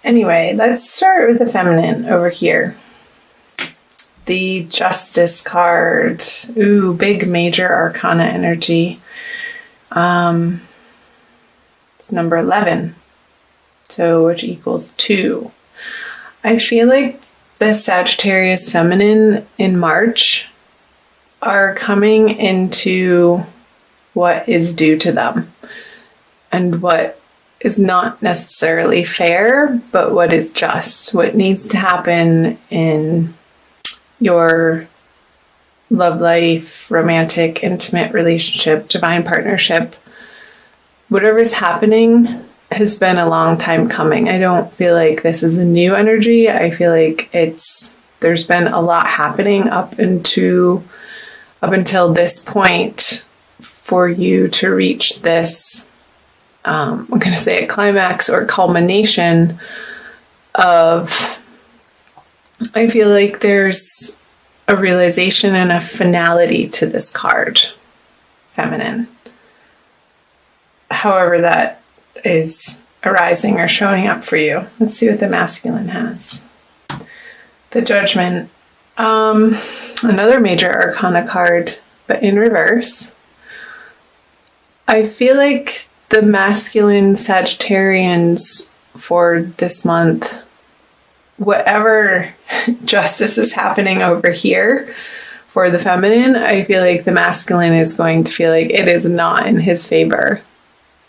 Anyway, let's start with the feminine over here. The Justice card. Ooh, big major arcana energy. It's number 11. So, which equals 2. I feel like the Sagittarius feminine in March are coming into what is due to them and what is not necessarily fair, but what is just, what needs to happen in your love life, romantic, intimate relationship, divine partnership. Whatever's happening has been a long time coming. I don't feel like this is a new energy. I feel like there's been a lot happening up until this point for you to reach this, I'm going to say a climax or culmination of, I feel like there's a realization and a finality to this card, feminine. However that is arising or showing up for you. Let's see what the masculine has. The Judgment. Another major arcana card, but in reverse. I feel like the masculine Sagittarians for this month, whatever justice is happening over here for the feminine, I feel like the masculine is going to feel like it is not in his favor.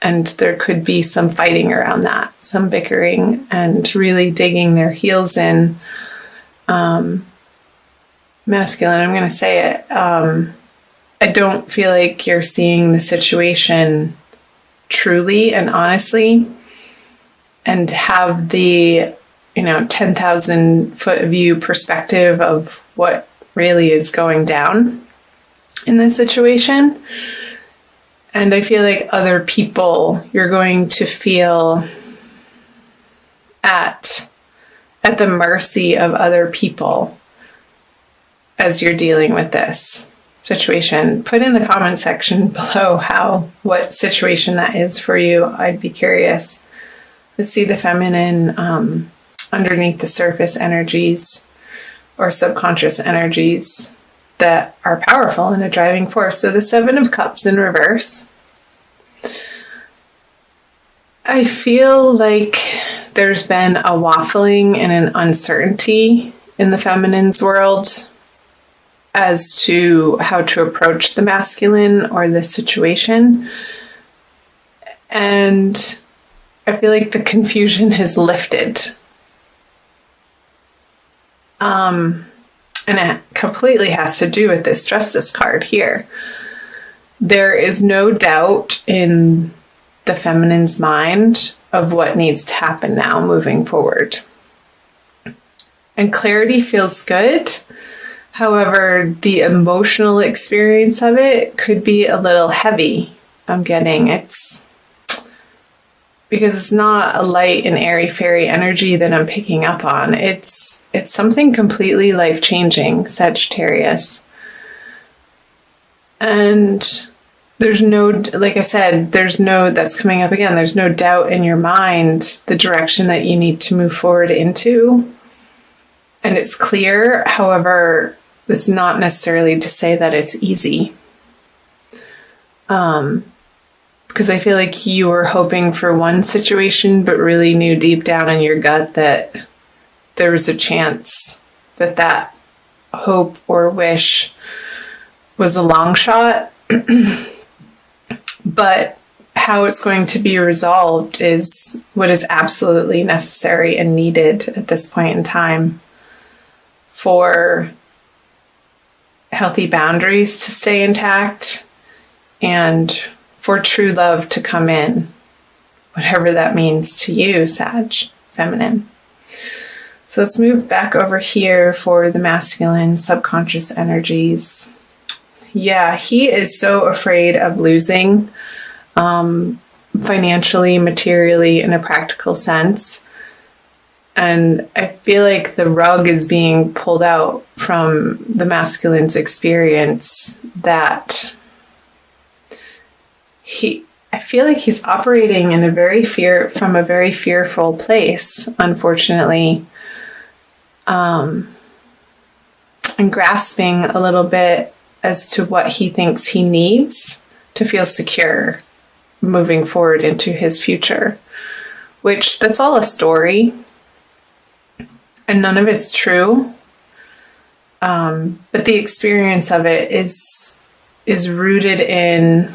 And there could be some fighting around that, some bickering and really digging their heels in. Masculine, I'm going to say it. I don't feel like you're seeing the situation truly and honestly and have the 10,000 foot view perspective of what really is going down in this situation. And I feel like other people, you're going to feel at the mercy of other people as you're dealing with this situation. Put in the comment section below what situation that is for you. I'd be curious. Let's see the feminine underneath the surface energies or subconscious energies that are powerful and a driving force. So the Seven of Cups in reverse. I feel like there's been a waffling and an uncertainty in the feminine's world as to how to approach the masculine or this situation. And I feel like the confusion has lifted. And it completely has to do with this Justice card here. There is no doubt in the feminine's mind of what needs to happen now moving forward. And clarity feels good. However, the emotional experience of it could be a little heavy. I'm getting it's because it's not a light and airy fairy energy that I'm picking up on. It's something completely life-changing, Sagittarius. And there's no, like I said, that's coming up again, there's no doubt in your mind the direction that you need to move forward into. And it's clear. However, it's not necessarily to say that it's easy. Because I feel like you were hoping for one situation, but really knew deep down in your gut that there was a chance that hope or wish was a long shot. But how it's going to be resolved is what is absolutely necessary and needed at this point in time for healthy boundaries to stay intact and for true love to come in, whatever that means to you, Sag, feminine. So let's move back over here for the masculine subconscious energies. Yeah, he is so afraid of losing financially, materially, in a practical sense. And I feel like the rug is being pulled out from the masculine's experience that I feel like he's operating in from a very fearful place, unfortunately, and grasping a little bit as to what he thinks he needs to feel secure moving forward into his future, which that's all a story and none of it's true. But the experience of it is rooted in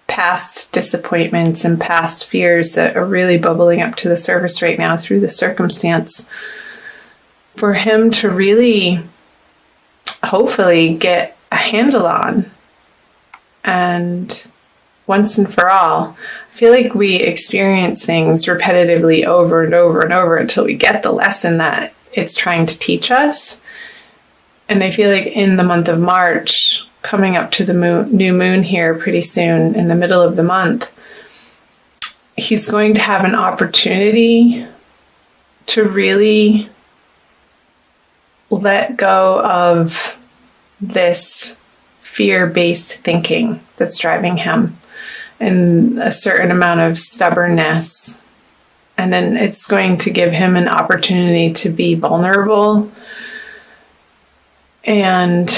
past disappointments and past fears that are really bubbling up to the surface right now through the circumstance. For him to really, hopefully, get a handle on. And once and for all, I feel like we experience things repetitively over and over and over until we get the lesson that it's trying to teach us. And I feel like in the month of March, coming up to the new moon here pretty soon in the middle of the month, he's going to have an opportunity to really let go of this fear-based thinking that's driving him and a certain amount of stubbornness. And then it's going to give him an opportunity to be vulnerable. And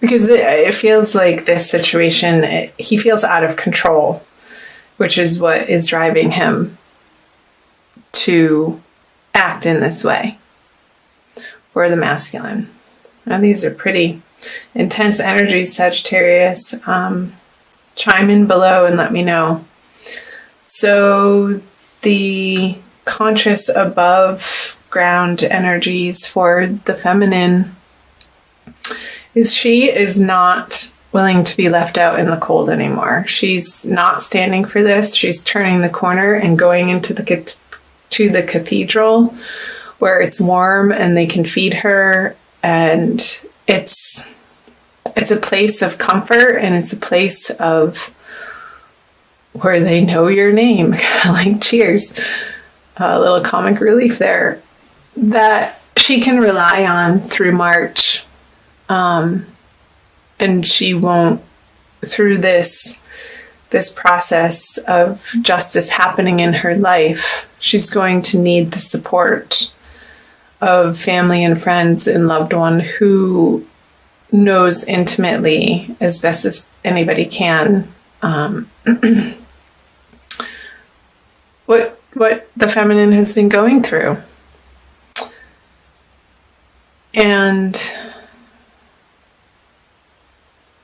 because it feels like this situation, he feels out of control, which is what is driving him to act in this way for the masculine. Now, these are pretty intense energies, Sagittarius. Chime in below and let me know. So the conscious above ground energies for the feminine is she is not willing to be left out in the cold anymore. She's not standing for this. She's turning the corner and going into the cathedral where it's warm and they can feed her, and it's a place of comfort, and it's a place of where they know your name, like Cheers, a little comic relief there, that she can rely on through March. And she won't, through this process of justice happening in her life, she's going to need the support of family and friends and loved one who knows intimately, as best as anybody can, what the feminine has been going through. And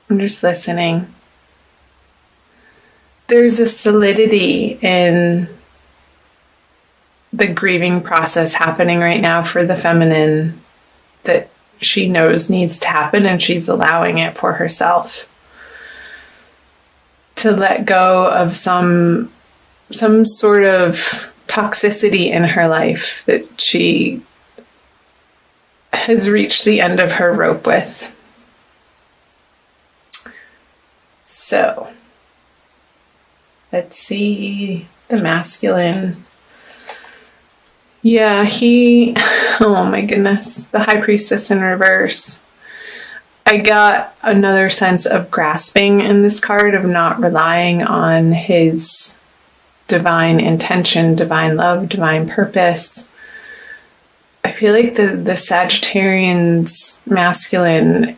I'm just listening. There's a solidity in the grieving process happening right now for the feminine that she knows needs to happen, and she's allowing it for herself to let go of some sort of toxicity in her life that she has reached the end of her rope with. So let's see the masculine. Yeah, oh my goodness, the High Priestess in reverse. I got another sense of grasping in this card, of not relying on his divine intention, divine love, divine purpose. I feel like the Sagittarians masculine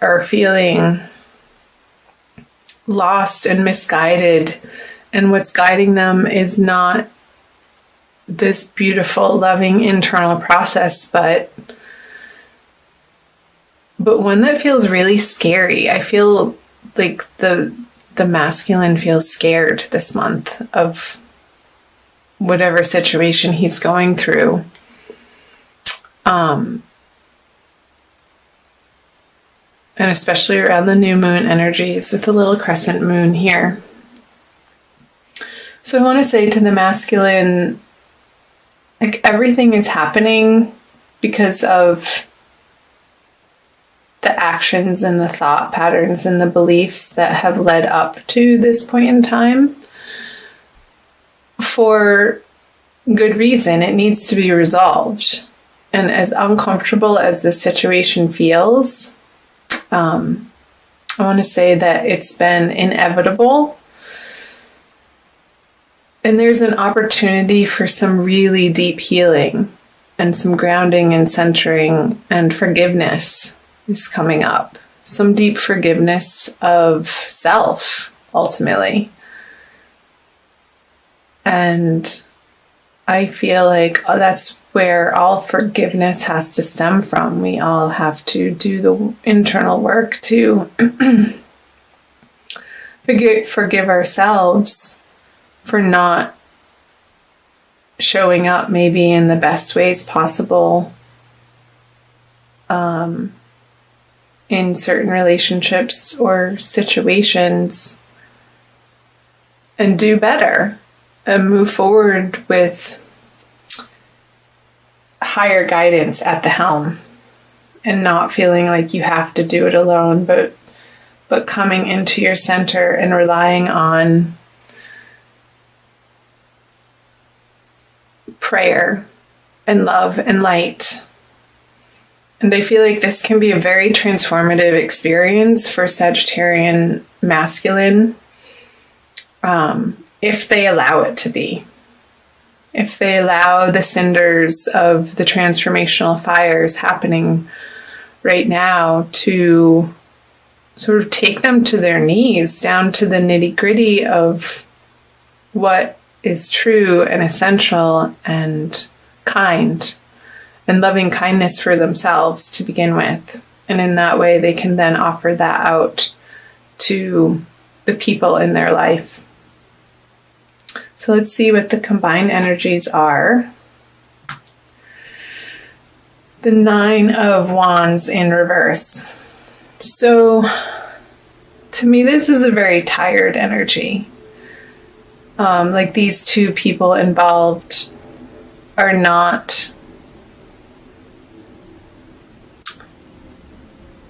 are feeling lost and misguided, and what's guiding them is not this beautiful, loving internal process, but one that feels really scary. I feel like the masculine feels scared this month of whatever situation he's going through. And especially around the new moon energies with the little crescent moon here. So I want to say to the masculine, like, everything is happening because of the actions and the thought patterns and the beliefs that have led up to this point in time. For good reason, it needs to be resolved. And as uncomfortable as the situation feels, I want to say that it's been inevitable. And there's an opportunity for some really deep healing and some grounding and centering and forgiveness is coming up. Some deep forgiveness of self, ultimately. And I feel like that's where all forgiveness has to stem from. We all have to do the internal work to forgive ourselves for not showing up maybe in the best ways possible in certain relationships or situations, and do better and move forward with higher guidance at the helm, and not feeling like you have to do it alone, but coming into your center and relying on prayer and love and light. And I feel like this can be a very transformative experience for Sagittarian masculine, if they allow it to be. If they allow the cinders of the transformational fires happening right now to sort of take them to their knees, down to the nitty-gritty of what is true and essential and kind, and loving kindness for themselves to begin with. And in that way, they can then offer that out to the people in their life. So let's see what the combined energies are. The 9 of Wands in reverse. So to me, this is a very tired energy. Like these two people involved are not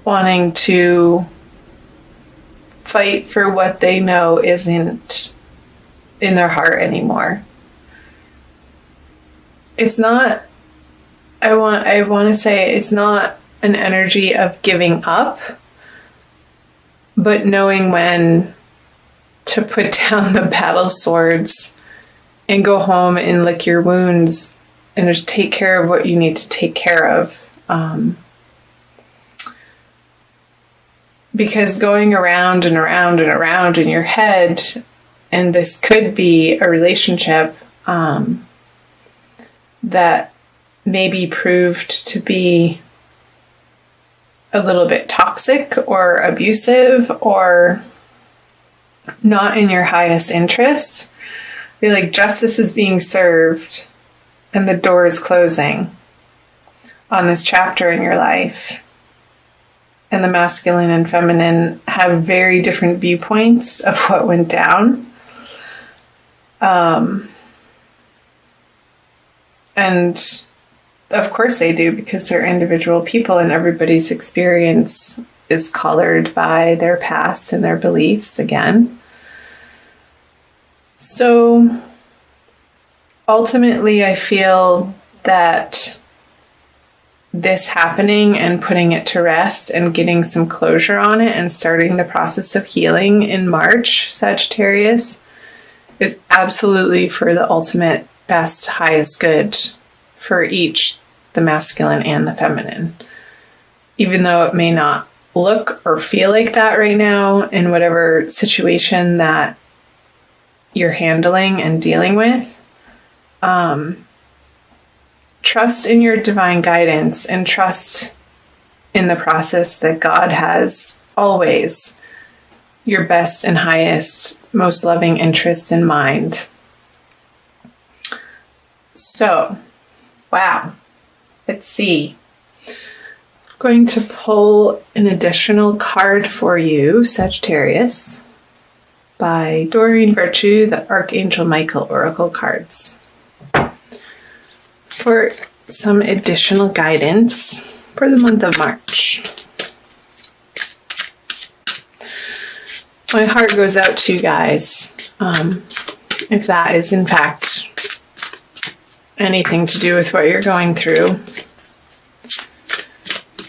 wanting to fight for what they know isn't in their heart anymore. It's not, I want to say it's not an energy of giving up, but knowing when to put down the battle swords and go home and lick your wounds and just take care of what you need to take care of. Because going around and around and around in your head, and this could be a relationship that maybe proved to be a little bit toxic or abusive or not in your highest interest. I feel like justice is being served and the door is closing on this chapter in your life. And the masculine and feminine have very different viewpoints of what went down. And of course they do, because they're individual people and everybody's experience is colored by their past and their beliefs again. So ultimately, I feel that this happening and putting it to rest and getting some closure on it and starting the process of healing in March, Sagittarius, is absolutely for the ultimate best, highest good for each, the masculine and the feminine. Even though it may not look or feel like that right now in whatever situation that you're handling and dealing with, trust in your divine guidance and trust in the process that God has always your best and highest, most loving interests in mind. So, wow. Let's see. I'm going to pull an additional card for you, Sagittarius, by Doreen Virtue, the Archangel Michael Oracle cards, for some additional guidance for the month of March. My heart goes out to you guys, if that is in fact anything to do with what you're going through.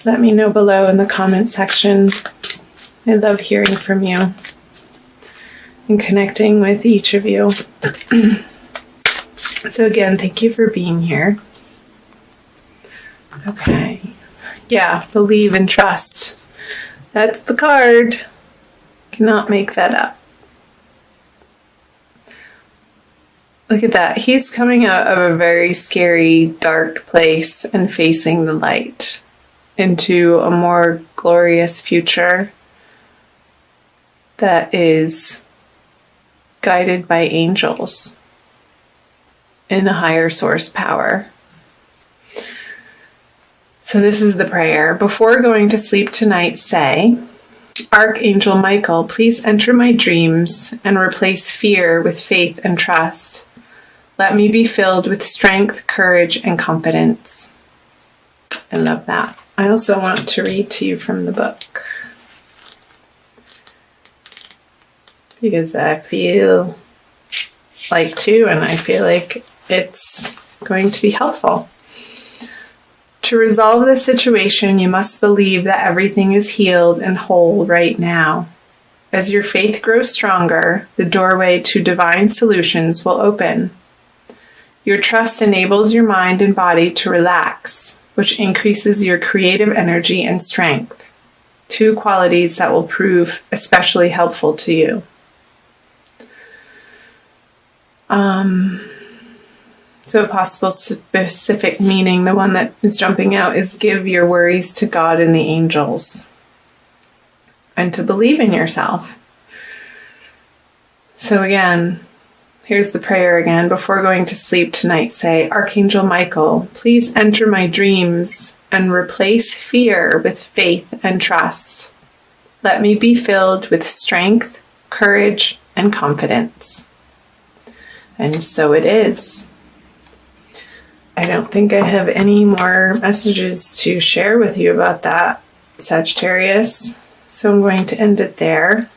Let me know below in the comment section. I love hearing from you and connecting with each of you. So again, thank you for being here. Okay. Yeah, believe and trust. That's the card. Cannot make that up. Look at that. He's coming out of a very scary, dark place and facing the light into a more glorious future that is guided by angels in a higher source power. So this is the prayer. Before going to sleep tonight, say, Archangel Michael, please enter my dreams and replace fear with faith and trust. Let me be filled with strength, courage, and confidence. I love that. I also want to read to you from the book, because I feel like to, and I feel like it's going to be helpful. To resolve this situation, you must believe that everything is healed and whole right now. As your faith grows stronger, the doorway to divine solutions will open. Your trust enables your mind and body to relax, which increases your creative energy and strength, two qualities that will prove especially helpful to you. So a possible specific meaning, the one that is jumping out, is give your worries to God and the angels, and to believe in yourself. So again, here's the prayer again. Before going to sleep tonight, say, Archangel Michael, please enter my dreams and replace fear with faith and trust. Let me be filled with strength, courage, and confidence. And so it is. I don't think I have any more messages to share with you about that, Sagittarius. So I'm going to end it there.